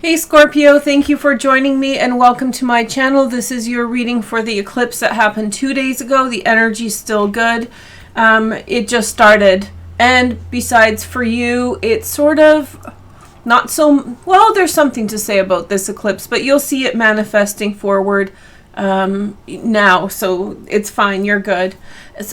Hey Scorpio, thank you for joining me and welcome to my channel. This is your reading for the eclipse that happened 2 days ago. The energy's still good. It just started. And besides, for you, it's sort of not so... Well, there's something to say about this eclipse, but you'll see it manifesting forward now, so it's fine. You're good.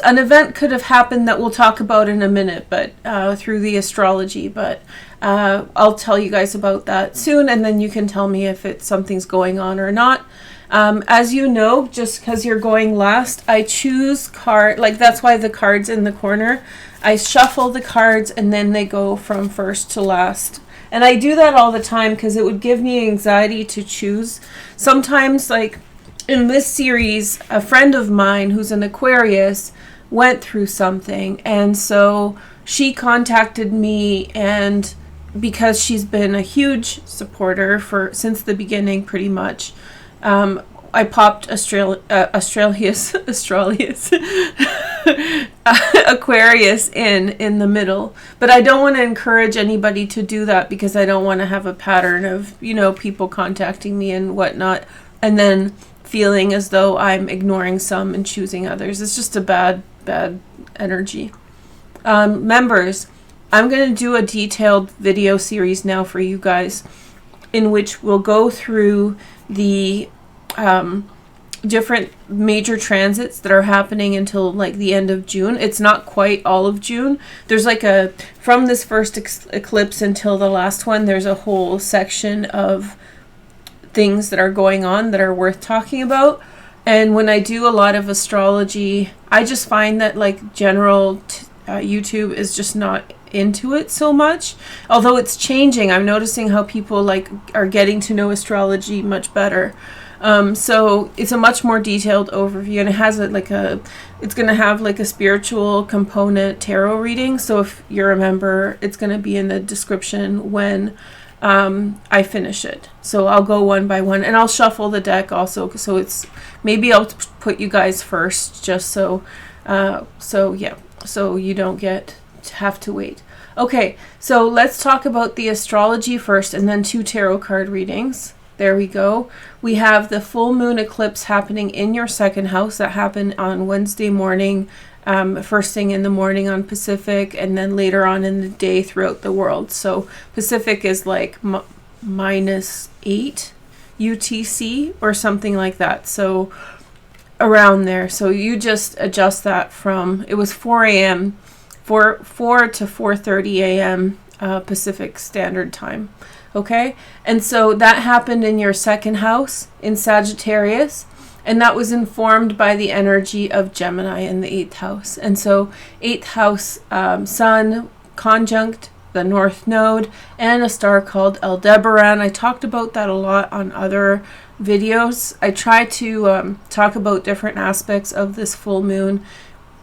An event could have happened that we'll talk about in a minute, but through the astrology, but I'll tell you guys about that soon, and then you can tell me if something's going on or not. As you know, just because you're going last, I choose that's why the card's in the corner. I shuffle the cards and then they go from first to last. And I do that all the time because it would give me anxiety to choose. Sometimes, like in this series, a friend of mine who's an Aquarius went through something, and so she contacted me, and because she's been a huge supporter since the beginning, pretty much, I popped Aquarius in the middle. But I don't want to encourage anybody to do that because I don't want to have a pattern of, people contacting me and whatnot, and then feeling as though I'm ignoring some and choosing others. It's just a bad energy. Members, I'm going to do a detailed video series now for you guys in which we'll go through the different major transits that are happening until like the end of June. It's not quite all of June. There's from this first eclipse until the last one, there's a whole section of things that are going on that are worth talking about. And when I do a lot of astrology, I just find that general YouTube is just not into it so much, although it's changing. I'm noticing how people are getting to know astrology much better. So it's a much more detailed overview, and it has it's going to have a spiritual component tarot reading. So if you're a member, it's going to be in the description when I finish it. So I'll go one by one, and I'll shuffle the deck also. So maybe I'll put you guys first, just so you don't have to wait. Okay, so let's talk about the astrology first, and then 2 tarot card readings. There we go. We have the full moon eclipse happening in your second house. That happened on Wednesday morning, first thing in the morning on Pacific, and then later on in the day throughout the world. So Pacific is -8 UTC or something like that. So around there. So you just adjust that from, it was 4 a.m., 4 to 4:30 a.m. Pacific Standard Time. Okay, and so that happened in your second house in Sagittarius, and that was informed by the energy of Gemini in the 8th house. And so 8th house Sun conjunct the North Node and a star called Aldebaran. I talked about that a lot on other videos. I try to talk about different aspects of this full moon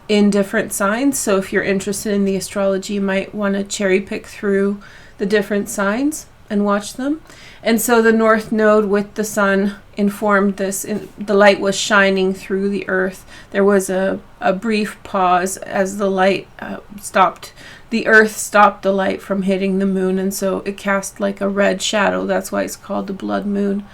in different signs. So if you're interested in the astrology, you might want to cherry pick through the different signs and watch them. And so the North Node with the Sun informed this. The light was shining through the earth. There was a brief pause as the light stopped. The earth stopped the light from hitting the moon, and so it cast like a red shadow. That's why it's called the blood moon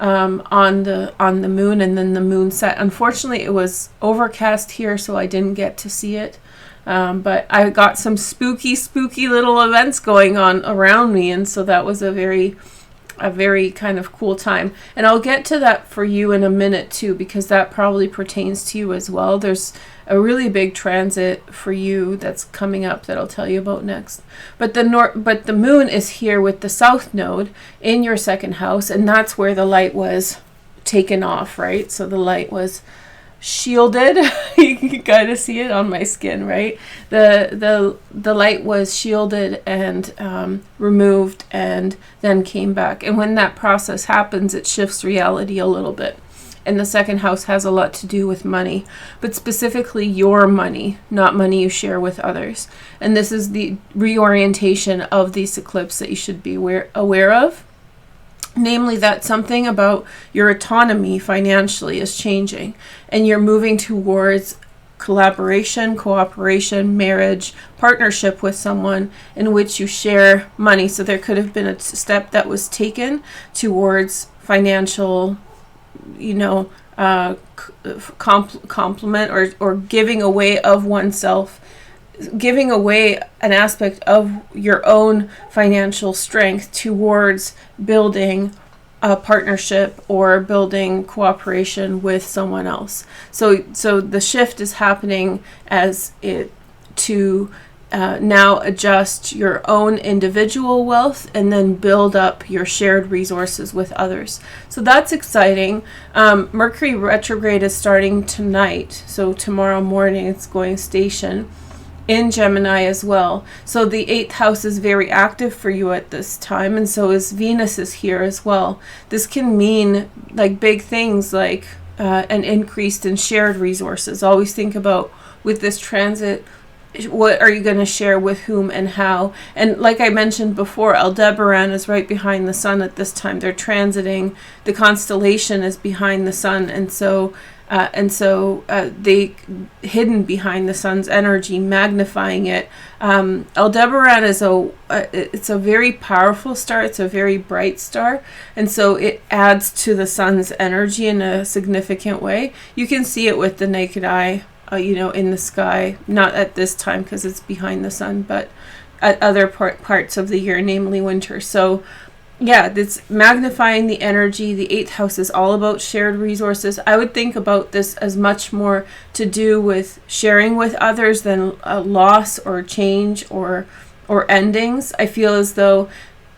on the moon. And then the moon set. Unfortunately, it was overcast here, so I didn't get to see it. But I got some spooky little events going on around me, and so that was a very kind of cool time. And I'll get to that for you in a minute too, because that probably pertains to you as well. There's a really big transit for you that's coming up that I'll tell you about next. But the moon is here with the South Node in your second house, and that's where the light was taken off, right? So the light was shielded. You can kind of see it on my skin, right? The light was shielded and removed and then came back. And when that process happens, it shifts reality a little bit. And the second house has a lot to do with money, but specifically your money, not money you share with others. And this is the reorientation of these eclipses that you should be aware of. Namely, that something about your autonomy financially is changing, and you're moving towards collaboration, cooperation, marriage, partnership with someone in which you share money. So there could have been a step that was taken towards financial, compliment or giving away of oneself, giving away an aspect of your own financial strength towards building a partnership or building cooperation with someone else. So the shift is happening as it to now adjust your own individual wealth and then build up your shared resources with others. So that's exciting. Mercury retrograde is starting tonight. So tomorrow morning it's going station in Gemini as well. So the 8th house is very active for you at this time, and so is Venus is here as well. This can mean like big things like an increase in shared resources. Always think about with this transit, what are you going to share with whom and how? And like I mentioned before, Aldebaran is right behind the sun at this time. They're transiting, the constellation is behind the sun, and so they hidden behind the sun's energy, magnifying it. Aldebaran is it's a very powerful star. It's a very bright star, and so it adds to the sun's energy in a significant way. You can see it with the naked eye, in the sky. Not at this time because it's behind the sun, but at other parts of the year, namely winter. So yeah, it's magnifying the energy. The 8th house is all about shared resources. I would think about this as much more to do with sharing with others than a loss or change or endings. I feel as though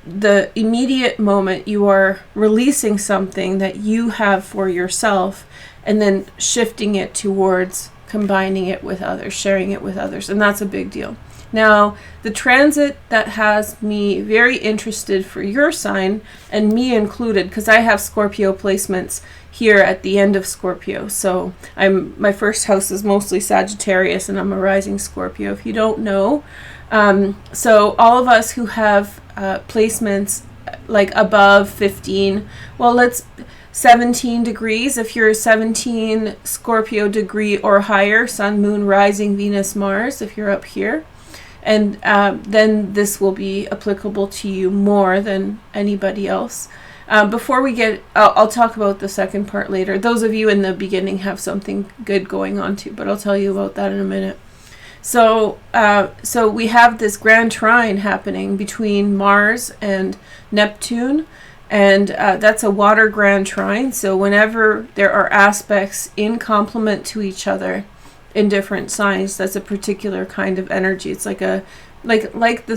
the immediate moment you are releasing something that you have for yourself and then shifting it towards combining it with others, sharing it with others, and that's a big deal. Now, the transit that has me very interested for your sign, and me included, because I have Scorpio placements here at the end of Scorpio. So my first house is mostly Sagittarius, and I'm a rising Scorpio, if you don't know. So all of us who have placements like above 15, 17 degrees, if you're 17 Scorpio degree or higher, Sun, Moon, Rising, Venus, Mars, if you're up here. And then this will be applicable to you more than anybody else. Before we get, I'll talk about the second part later. Those of you in the beginning have something good going on too, but I'll tell you about that in a minute. So we have this grand trine happening between Mars and Neptune, and that's a water grand trine. So whenever there are aspects in complement to each other in different signs, that's a particular kind of energy. It's like the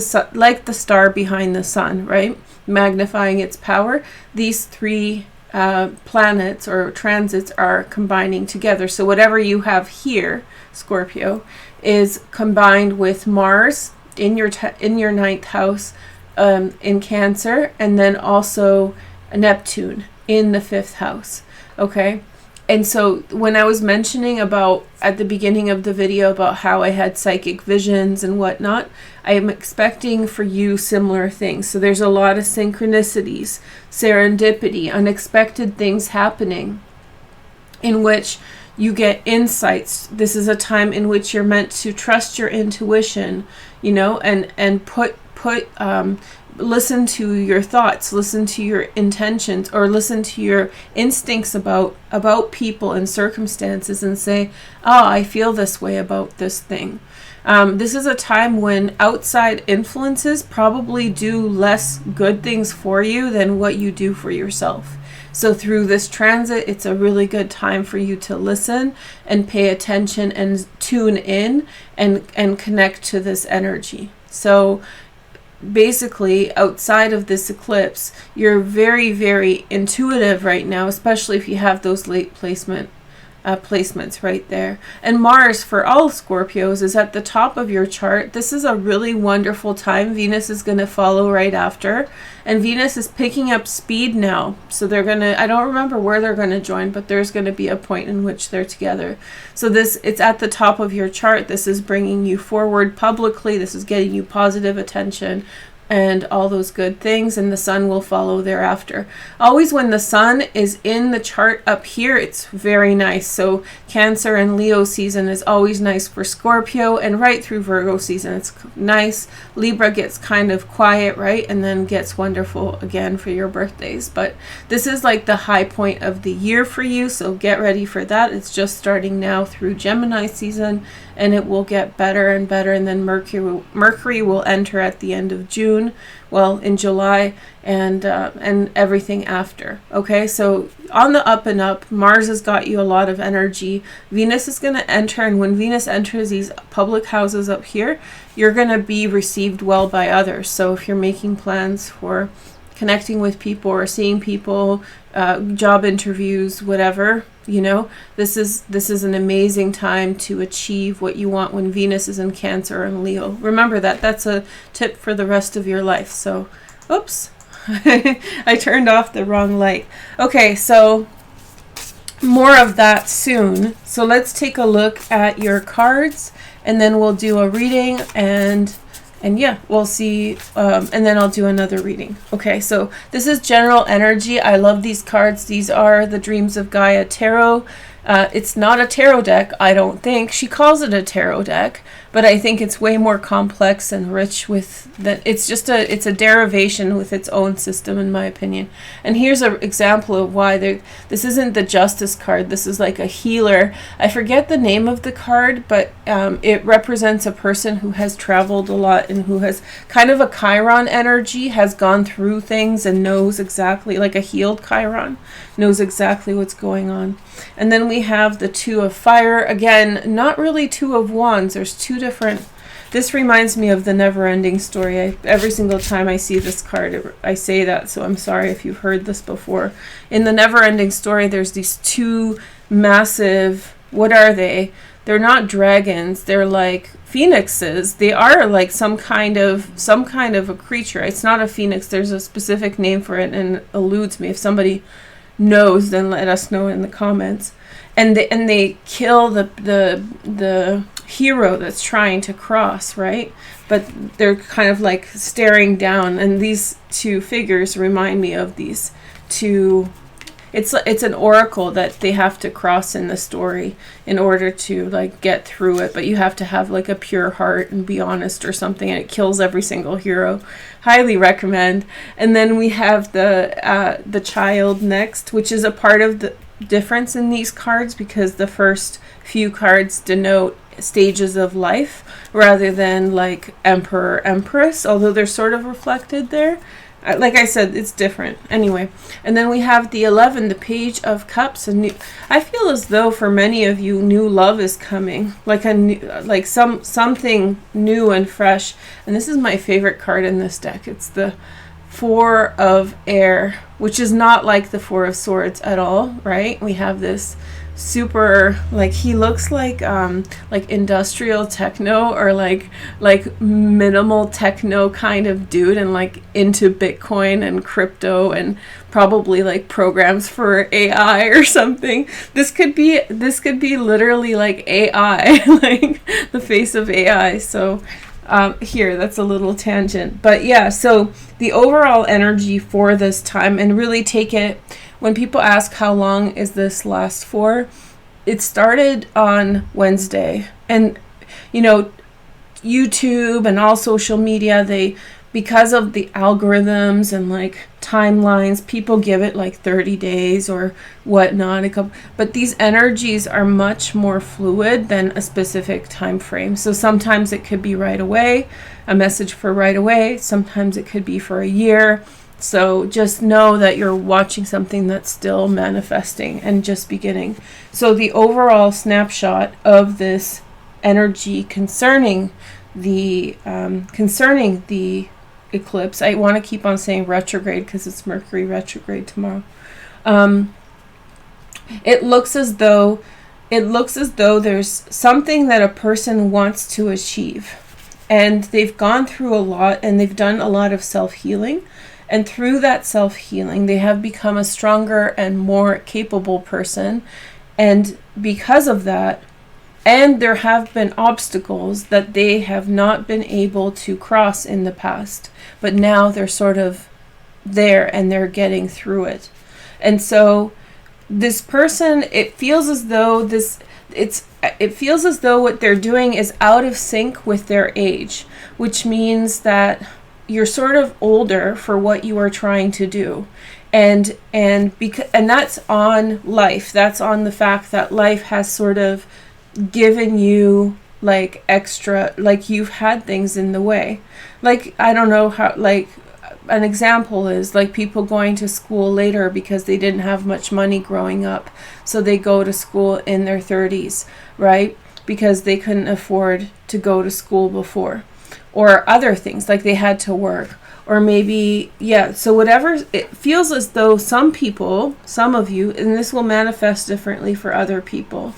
star behind the sun, right? Magnifying its power. These three planets or transits are combining together. So whatever you have here, Scorpio, is combined with Mars in your 9th house, in Cancer, and then also Neptune in the 5th house. Okay. And so when I was mentioning about at the beginning of the video about how I had psychic visions and whatnot, I am expecting for you similar things. So there's a lot of synchronicities, serendipity, unexpected things happening in which you get insights. This is a time in which you're meant to trust your intuition, and listen to your thoughts, listen to your intentions, or listen to your instincts about people and circumstances and say, I feel this way about this thing. This is a time when outside influences probably do less good things for you than what you do for yourself. So through this transit, it's a really good time for you to listen and pay attention and tune in and connect to this energy. So basically, outside of this eclipse, you're very, very intuitive right now, especially if you have those late placements right there. And Mars, for all Scorpios, is at the top of your chart. This is a really wonderful time. Venus is going to follow right after, and Venus is picking up speed now. So they're going to, I don't remember where they're going to join, but there's going to be a point in which they're together. So it's at the top of your chart. This is bringing you forward publicly. This is getting you positive attention. and all those good things, and the sun will follow thereafter. Always when the sun is in the chart up here, it's very nice. So Cancer and Leo season is always nice for Scorpio, and right through Virgo season it's nice. Libra gets kind of quiet, right, and then gets wonderful again for your birthdays. But this is like the high point of the year for you, so get ready for that. It's just starting now through Gemini season, and it will get better and better, and then Mercury will enter at the end of June, well, in July, and everything after. Okay, so on the up and up, Mars has got you a lot of energy. Venus is going to enter, and when Venus enters these public houses up here, you're going to be received well by others. So if you're making plans for connecting with people or seeing people, job interviews, whatever, you know, this is an amazing time to achieve what you want when Venus is in Cancer and Leo. Remember that. That's a tip for the rest of your life. So, oops, I turned off the wrong light. Okay, so more of that soon. So let's take a look at your cards, and then we'll do a reading, and yeah, we'll see, and then I'll do another reading. Okay, so this is general energy. I love these cards. These are the Dreams of Gaia Tarot. It's not a tarot deck, I don't think. She calls it a tarot deck, but I think it's way more complex and rich with that. It's a derivation with its own system, in my opinion. And here's an example of why this isn't the Justice card. This is like a healer. I forget the name of the card, but it represents a person who has traveled a lot and who has kind of a Chiron energy, has gone through things and knows exactly, like a healed Chiron, knows exactly what's going on. And then we have the Two of Fire. Again, not really Two of Wands. There's two different. This reminds me of the Never-Ending Story. Every single time I see this card, I say that, so I'm sorry if you've heard this before. In the Never-Ending Story, there's these two massive, what are they? They're not dragons. They're like phoenixes. They are like some kind of a creature. It's not a phoenix. There's a specific name for it, and it eludes me. If somebody knows, then let us know in the comments. And they kill the hero that's trying to cross, right? But they're kind of like staring down, and these two figures remind me of these two. It's an oracle that they have to cross in the story in order to like get through it, but you have to have like a pure heart and be honest or something, and it kills every single hero. Highly recommend. And then we have the Child next, which is a part of the difference in these cards, because the first few cards denote stages of life rather than like Emperor, Empress, although they're sort of reflected there. Like I said, it's different. Anyway, and then we have the 11, the Page of Cups. And I feel as though for many of you, new love is coming, like something new and fresh. And this is my favorite card in this deck. It's the Four of Air, which is not like the Four of Swords at all, right? We have this super, like, he looks like industrial techno, or like minimal techno kind of dude, and like into Bitcoin and crypto, and probably like programs for AI or something. This could be literally like AI, like the face of AI. So here, that's a little tangent, but yeah, so the overall energy for this time, and really take it, when people ask how long is this last for, it started on Wednesday. And, you know, YouTube and all social media, because of the algorithms and like timelines, people give it like 30 days or whatnot. But these energies are much more fluid than a specific time frame. So sometimes it could be right away, a message for right away. Sometimes it could be for a year. So just know that you're watching something that's still manifesting and just beginning. So the overall snapshot of this energy concerning the eclipse, I want to keep on saying retrograde because it's Mercury retrograde tomorrow. It looks as though there's something that a person wants to achieve, and they've gone through a lot, and they've done a lot of self-healing. And through that self-healing, they have become a stronger and more capable person. And because of that, And there have been obstacles that they have not been able to cross in the past, but now they're sort of there and they're getting through it. And so this person, it feels as though what they're doing is out of sync with their age, which means that you're sort of older for what you are trying to do. And that's on life. That's on the fact that life has sort of given you like extra, like you've had things in the way. Like, I don't know how, like an example is like people going to school later because they didn't have much money growing up. So they go to school in their 30s, right? Because they couldn't afford to go to school before. Or other things, like they had to work. Or maybe, so whatever, it feels as though some people, some of you, and this will manifest differently for other people,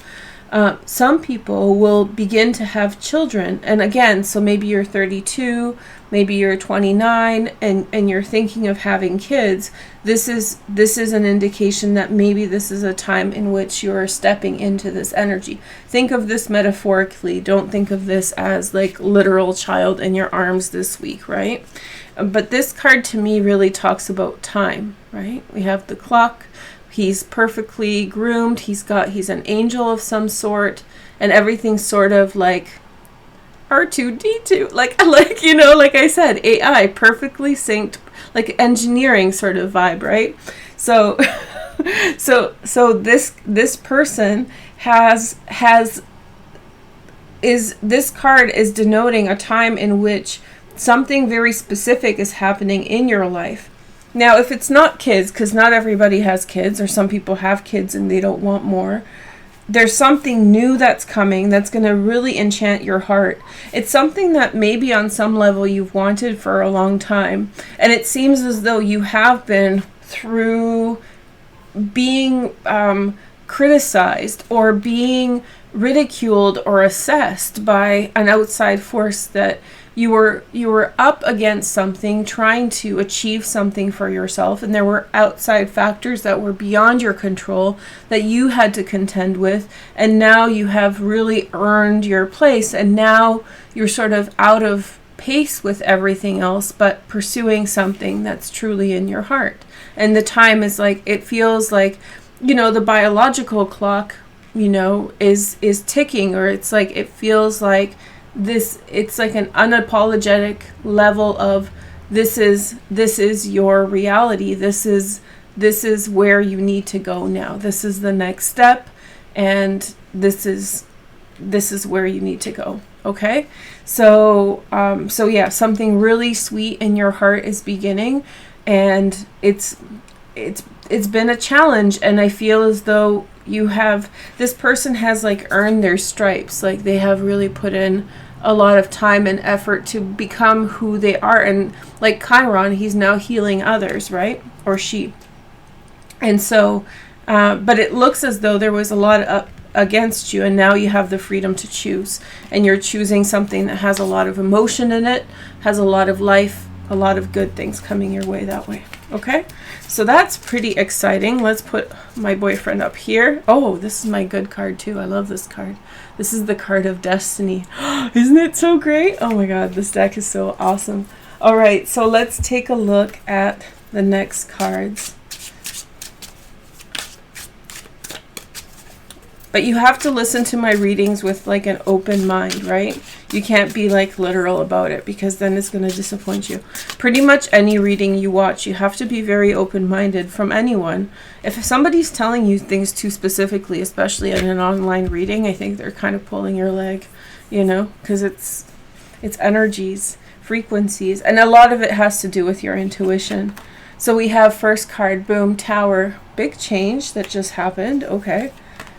some people will begin to have children. And again, so maybe you're 32, maybe you're 29, and you're thinking of having kids. This is an indication that maybe this is a time in which you're stepping into this energy. Think of this metaphorically. Don't think of this as like literal child in your arms this week, right? But this card to me really talks about time, right? We have the clock. He's perfectly groomed. He's an angel of some sort, and everything's sort of like R2D2, like like I said, AI, perfectly synced, like engineering sort of vibe, right? So this person this card is denoting a time in which something very specific is happening in your life. Now, if it's not kids, because not everybody has kids, or some people have kids and they don't want more, there's something new that's coming that's going to really enchant your heart. It's something that maybe on some level you've wanted for a long time. And it seems as though you have been through being criticized or being ridiculed or assessed by an outside force, that you were up against something, trying to achieve something for yourself, and there were outside factors that were beyond your control that you had to contend with, and now you have really earned your place, and now you're sort of out of pace with everything else, but pursuing something that's truly in your heart. And the time is like, it feels like, the biological clock, is ticking, or it's like, it feels like it's like an unapologetic level of this is your reality. This is where you need to go now. This is the next step, and this is where you need to go. Okay? So something really sweet in your heart is beginning, and it's been a challenge, and I feel as though this person has like earned their stripes. Like they have really put in a lot of time and effort to become who they are. And like Chiron, he's now healing others, right? Or she. And so, but it looks as though there was a lot up against you, and now you have the freedom to choose. And you're choosing something that has a lot of emotion in it, has a lot of life, a lot of good things coming your way that way. Okay, so that's pretty exciting. Let's put my boyfriend up here. Oh, this is my good card too. I love this card. This is the card of destiny. Isn't it so great? Oh my God, this deck is so awesome. All right, so let's take a look at the next cards. But you have to listen to my readings with like an open mind, right? You can't be like literal about it, because then it's going to disappoint you. Pretty much any reading you watch, you have to be very open-minded from anyone. If somebody's telling you things too specifically, especially in an online reading, I think they're kind of pulling your leg, because it's energies, frequencies, and a lot of it has to do with your intuition. So we have first card, boom, Tower, big change that just happened. Okay.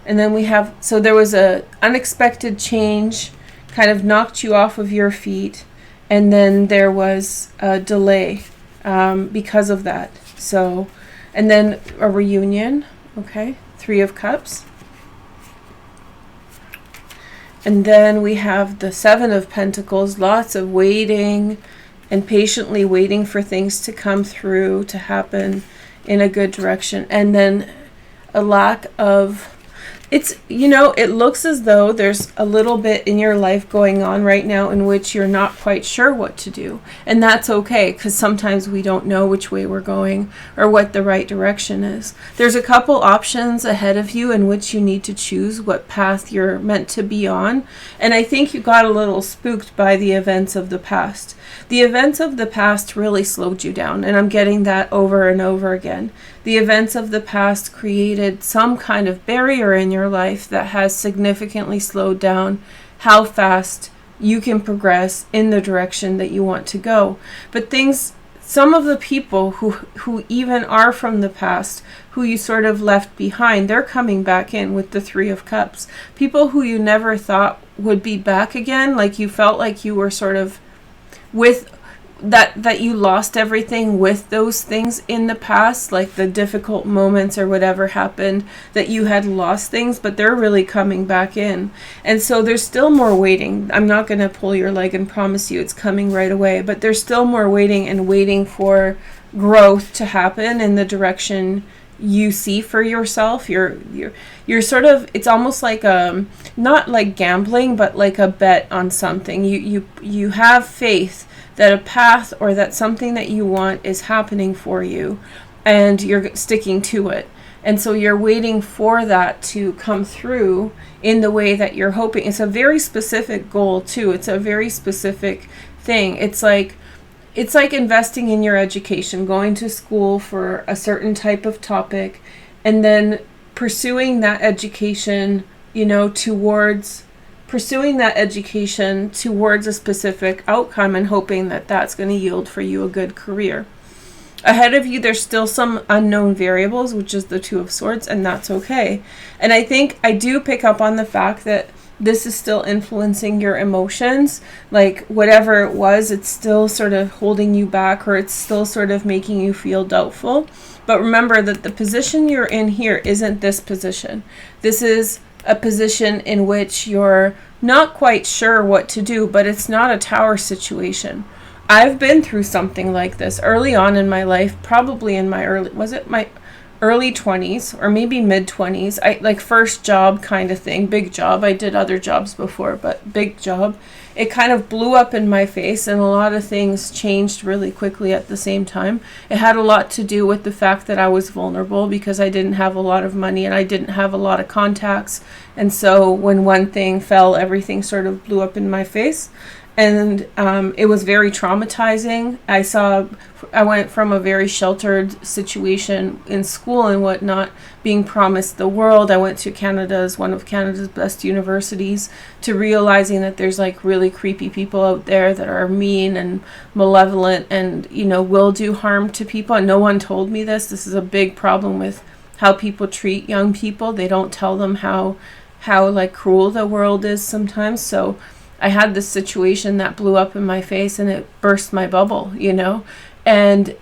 And then we have, so there was a unexpected change, kind of knocked you off of your feet, and then there was a delay because of that. So, and then a reunion, okay, 3 of Cups. And then we have the 7 of Pentacles, lots of waiting and patiently waiting for things to come through, to happen in a good direction. And then a lack of It's, it looks as though there's a little bit in your life going on right now in which you're not quite sure what to do. And that's okay, because sometimes we don't know which way we're going or what the right direction is. There's a couple options ahead of you in which you need to choose what path you're meant to be on. And I think you got a little spooked by the events of the past. The events of the past really slowed you down, and I'm getting that over and over again. The events of the past created some kind of barrier in your life that has significantly slowed down how fast you can progress in the direction that you want to go. But some of the people who even are from the past, who you sort of left behind, they're coming back in with the Three of Cups. People who you never thought would be back again, like you felt like you were sort of with that you lost everything with those things in the past, like the difficult moments or whatever happened, that you had lost things, but they're really coming back in. And so there's still more waiting. I'm not going to pull your leg and promise you it's coming right away, but there's still more waiting, and waiting for growth to happen in the direction you see for yourself. You're sort of, it's almost like not like gambling, but like a bet on something. You have faith that a path or that something that you want is happening for you, and you're sticking to it. And so you're waiting for that to come through in the way that you're hoping. It's a very specific goal too. It's a very specific thing. It's like investing in your education, going to school for a certain type of topic, and then pursuing that education, towards a specific outcome, and hoping that that's going to yield for you a good career. Ahead of you, there's still some unknown variables, which is the Two of Swords, and that's okay. And I think I do pick up on the fact that this is still influencing your emotions. Like whatever it was, it's still sort of holding you back, or it's still sort of making you feel doubtful. But remember that the position you're in here isn't this position. This is a position in which you're not quite sure what to do, but it's not a tower situation. I've been through something like this early on in my life, probably in my early 20s or maybe mid 20s. I like first job kind of thing, big job. I did other jobs before, but big job. It kind of blew up in my face, and a lot of things changed really quickly at the same time. It had a lot to do with the fact that I was vulnerable because I didn't have a lot of money and I didn't have a lot of contacts. And so when one thing fell, everything sort of blew up in my face. And it was very traumatizing. I went from a very sheltered situation in school and whatnot, being promised the world. I went to Canada as one of Canada's best universities, to realizing that there's like really creepy people out there that are mean and malevolent and, will do harm to people. And no one told me this. This is a big problem with how people treat young people. They don't tell them how like cruel the world is sometimes. So I had this situation that blew up in my face, and it burst my bubble, and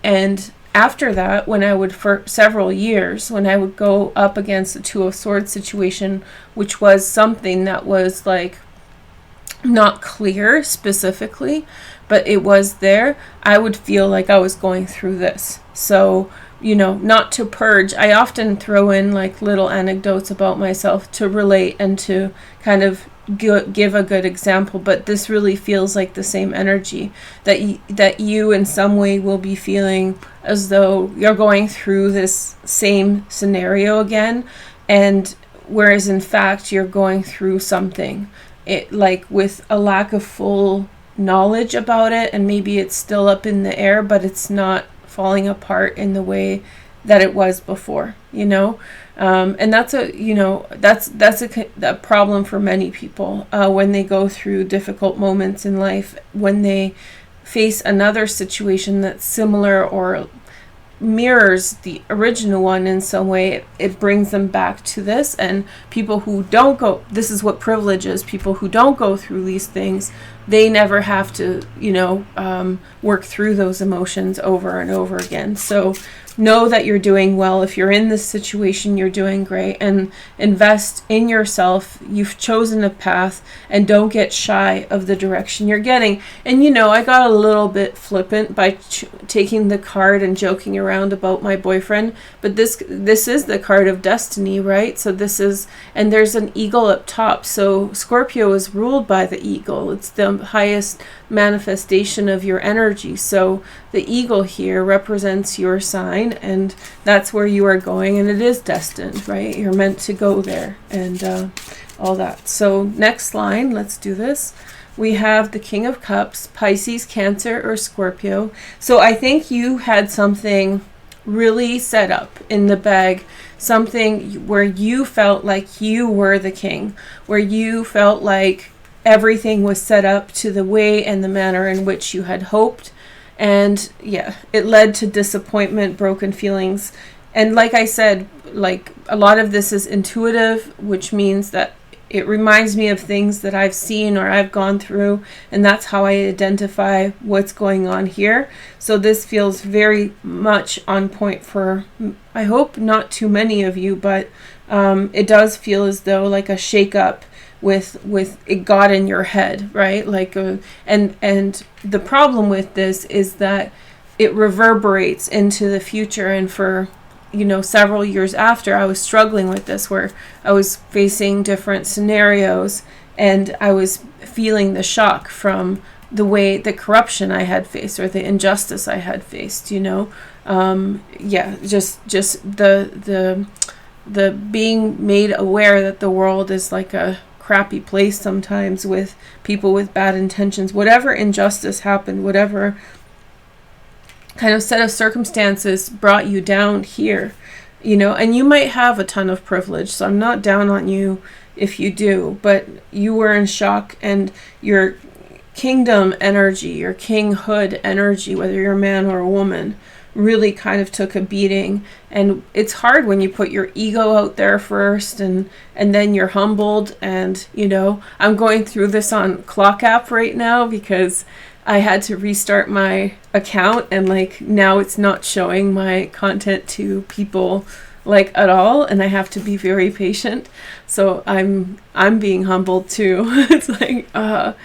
after that, when I would, for several years, when I would go up against the Two of Swords situation, which was something that was like not clear specifically, but it was there, I would feel like I was going through this. So, not to purge, I often throw in like little anecdotes about myself to relate and to kind of give a good example, but this really feels like the same energy that you in some way will be feeling as though you're going through this same scenario again, and whereas in fact you're going through something like with a lack of full knowledge about it, and maybe it's still up in the air, but it's not falling apart in the way that it was before, and that's a problem for many people when they go through difficult moments in life, when they face another situation that's similar or mirrors the original one in some way. It brings them back to this. And people who don't go, this is what privilege is, people who don't go through these things, they never have to work through those emotions over and over again. So know that you're doing well. If you're in this situation, you're doing great, and invest in yourself. You've chosen a path, and don't get shy of the direction you're getting. And I got a little bit flippant by taking the card and joking around about my boyfriend, but this is the card of destiny, right? So this is, and there's an eagle up top. So Scorpio is ruled by the eagle. It's the highest manifestation of your energy. So the eagle here represents your sign, and that's where you are going, and it is destined, right? You're meant to go there, and all that. So next line, let's do this. We have the King of Cups, Pisces, Cancer, or Scorpio. So I think you had something really set up in the bag, something where you felt like you were the king, where you felt like everything was set up to the way and the manner in which you had hoped. And yeah, it led to disappointment, broken feelings. And like I said, like a lot of this is intuitive, which means that it reminds me of things that I've seen or I've gone through, and that's how I identify what's going on here. So this feels very much on point for, I hope, not too many of you, but it does feel as though like a shake-up with it got in your head, right? Like and the problem with this is that it reverberates into the future, and for several years after, I was struggling with this, where I was facing different scenarios and I was feeling the shock from the corruption I had faced or the injustice I had faced, just the being made aware that the world is like a crappy place sometimes, with people with bad intentions. Whatever injustice happened, whatever kind of set of circumstances brought you down here, and you might have a ton of privilege, so I'm not down on you if you do, but you were in shock, and your kingdom energy, your kinghood energy, whether you're a man or a woman, really kind of took a beating. And it's hard when you put your ego out there first, and then you're humbled. And I'm going through this on Clock App right now because I had to restart my account, and like now it's not showing my content to people like at all, and I have to be very patient. So I'm being humbled too. It's like I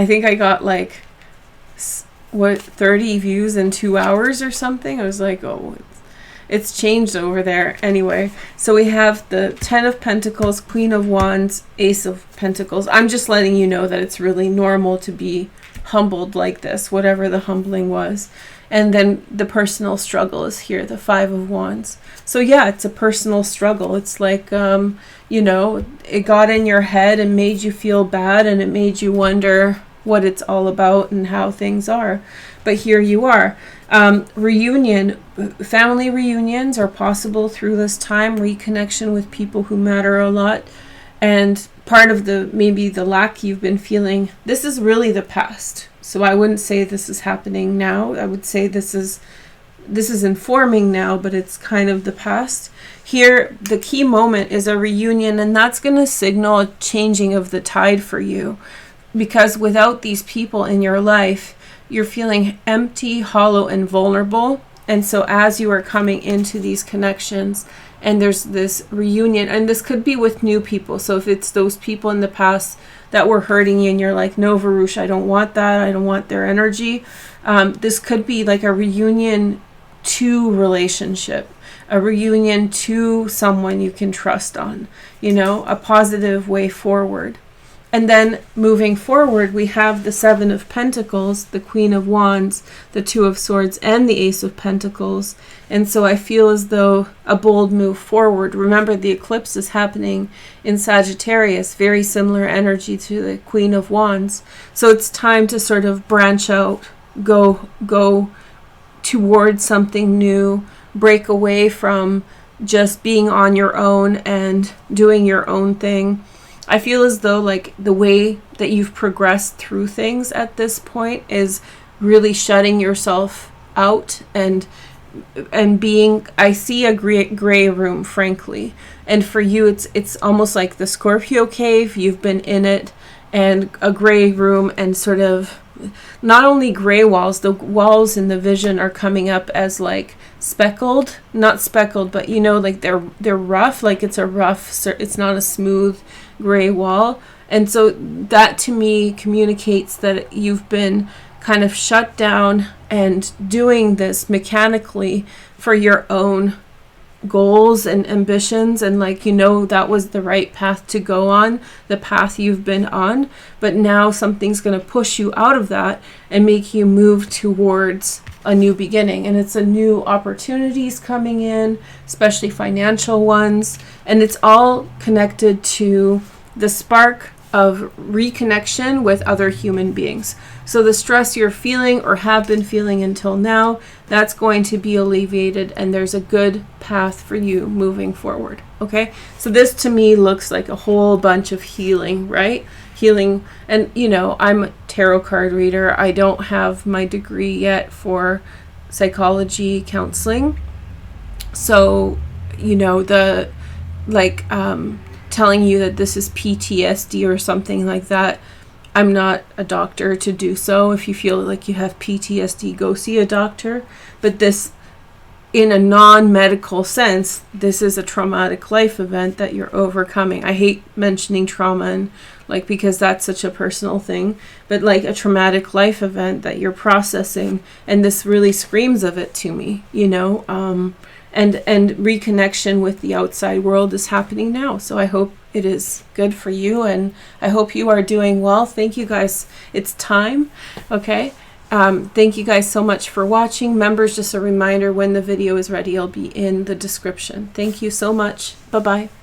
think I got like 30 views in 2 hours or something. I was like, oh, it's changed over there. Anyway, so we have the 10 of Pentacles, Queen of Wands, Ace of Pentacles. I'm just letting you know that it's really normal to be humbled like this, whatever the humbling was. And then the personal struggle is here, the 5 of Wands. So yeah, it's a personal struggle. It's like, it got in your head and made you feel bad, and it made you wonder what it's all about and how things are. But here you are. Family reunions are possible through this time, reconnection with people who matter a lot. And part of maybe the lack you've been feeling, this is really the past. So I wouldn't say this is happening now. I would say this is informing now, but it's kind of the past. Here, the key moment is a reunion, and that's going to signal a changing of the tide for you. Because without these people in your life, you're feeling empty, hollow, and vulnerable. And so as you are coming into these connections, and there's this reunion, and this could be with new people. So if it's those people in the past that were hurting you and you're like, no, Veroosh, I don't want that. I don't want their energy. This could be like a reunion to relationship, a reunion to someone you can trust on, a positive way forward. And then moving forward, we have the 7 of Pentacles, the Queen of Wands, the 2 of Swords, and the Ace of Pentacles. And so I feel as though a bold move forward. Remember, the eclipse is happening in Sagittarius, very similar energy to the Queen of Wands. So it's time to sort of branch out, go towards something new, break away from just being on your own and doing your own thing. I feel as though like the way that you've progressed through things at this point is really shutting yourself out and being, I see a gray room, frankly. And for you, it's almost like the Scorpio cave. You've been in it, and a gray room, and sort of not only gray walls, the walls in the vision are coming up as like speckled, not speckled, but you know, like they're rough, like it's a rough, it's not a smooth gray wall. And so that to me communicates that you've been kind of shut down and doing this mechanically for your own goals and ambitions, and like, you know, that was the right path to go on, the path you've been on, but now something's going to push you out of that and make you move towards a new beginning. And it's a new opportunities coming in, especially financial ones, and it's all connected to the spark of reconnection with other human beings. So the stress you're feeling or have been feeling until now, that's going to be alleviated, and there's a good path for you moving forward. Okay, so this to me looks like a whole bunch of healing, right? Healing. And you know, I'm a tarot card reader. I don't have my degree yet for psychology counseling, so you know, the like telling you that this is PTSD or something like that, I'm not a doctor to do so. If you feel like you have PTSD, go see a doctor. But this, in a non-medical sense, this is a traumatic life event that you're overcoming. I hate mentioning trauma, and like, because that's such a personal thing, but like a traumatic life event that you're processing, and this really screams of it to me, you know. And reconnection with the outside world is happening now. So I hope it is good for you, and I hope you are doing well. Thank you guys. It's time. Okay. Thank you guys so much for watching. Members, just a reminder, when the video is ready, it'll be in the description. Thank you so much. Bye-bye.